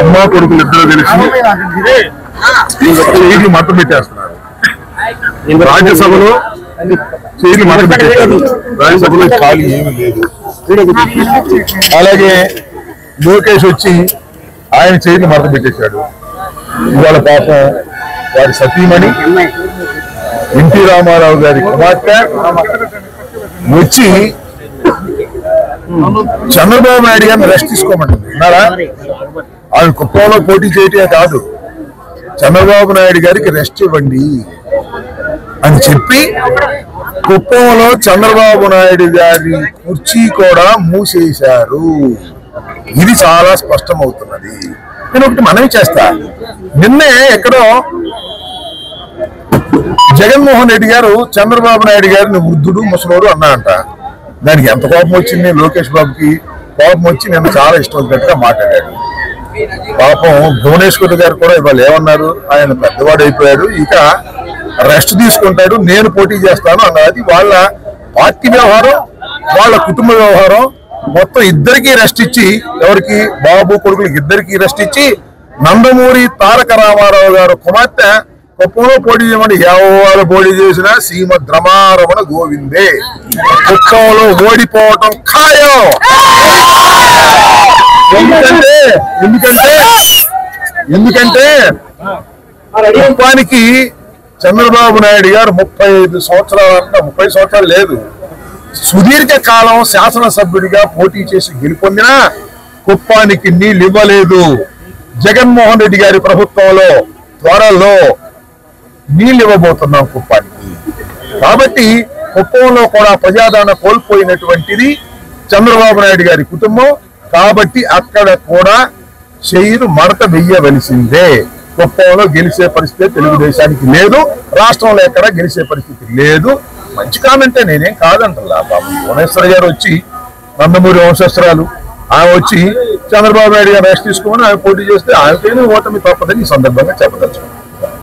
అమ్మ కొడుకులు ఇద్దరు కలిసి చేయిలు మతం పెట్టేస్తున్నారు. రాజ్యసభలో చేయిలు మతం పెట్టేశారు. రాజ్యసభలో ఖాళీ ఏమీ లేదు. అలాగే లోకేష్ వచ్చి ఆయన చేయిలు మతం పెట్టేశాడు. ఇవాళ పాపం వారి సతీమణి ఎన్టీ రామారావు గారి కుమార్తె వచ్చి చంద్రబాబు నాయుడు గారిని రెస్ట్ తీసుకోమంటుంది. విన్నారా? ఆయన కుప్పంలో పోటీ చేయటమే కాదు, చంద్రబాబు నాయుడు గారికి రెస్ట్ ఇవ్వండి అని చెప్పి కుప్పంలో చంద్రబాబు నాయుడు గారి కుర్చీ కూడా మూసేశారు. ఇది చాలా స్పష్టమవుతున్నది. నేను ఒకటి మనవి చేస్తా. నిన్నే ఎక్కడో జగన్మోహన్ రెడ్డి గారు చంద్రబాబు నాయుడు గారిని వృద్ధుడు ముసలోడు అన్నా అంట. దానికి ఎంత కోపం వచ్చింది లోకేష్ బాబుకి? కోపం వచ్చి నేను చాలా ఇష్టం వచ్చినట్టుగా మాట్లాడాడు. పాపం భువనేశ్వర్ గారు కూడా ఇవాళ ఏమన్నారు, ఆయన పెద్దవాడు అయిపోయాడు, ఇక రెస్ట్ తీసుకుంటాడు, నేను పోటీ చేస్తాను అన్నది వాళ్ళ పార్టీ వ్యవహారం, వాళ్ళ కుటుంబ వ్యవహారం. మొత్తం ఇద్దరికి రెస్ట్ ఇచ్చి, ఎవరికి బాబు కొడుకులకి ఇద్దరికి రెస్ట్ ఇచ్చి నందమూరి తారక రామారావు గారు కుమార్తె కుప్పంలో పోటీ చేయమని ఎవరు పోటీ చేసినా శ్రీమద్ రమారమణ గోవిందే. కుప్పంలో ఓడిపోవటం ఖాయం. ఎందుకంటే కుప్పానికి చంద్రబాబు నాయుడు గారు 35 సంవత్సరాలు అంటే 30 సంవత్సరాలు లేదు, సుదీర్ఘ కాలం శాసనసభ్యుడిగా పోటీ చేసి గెలుపొందినా కుప్పానికి నీళ్ళు ఇవ్వలేదు. జగన్మోహన్ రెడ్డి గారి ప్రభుత్వంలో త్వరలో నీళ్ళు ఇవ్వబోతున్నాం కుప్పానికి. కాబట్టి కుప్పంలో కూడా ప్రజాదరణ కోల్పోయినటువంటిది చంద్రబాబు నాయుడు గారి కుటుంబం. కాబట్టి అక్కడ కూడా చేయిరు మడత వెయ్యవలసిందే. కుప్పంలో గెలిచే పరిస్థితి తెలుగుదేశానికి లేదు, రాష్ట్రంలో ఎక్కడ గెలిచే పరిస్థితి లేదు. మంచి కామెంటే, నేనేం కాదంటలా. బాబు భువనేశ్వర్ గారు వచ్చి నందమూరి వంశస్త్రాలు ఆమె వచ్చి చంద్రబాబు నాయుడు గారు రెస్ట్ తీసుకోమని ఆమె పోటీ చేస్తే ఆమెకైనా ఓటమి తప్పదని ఈ సందర్భంగా చెప్పదలుచుకున్నాను.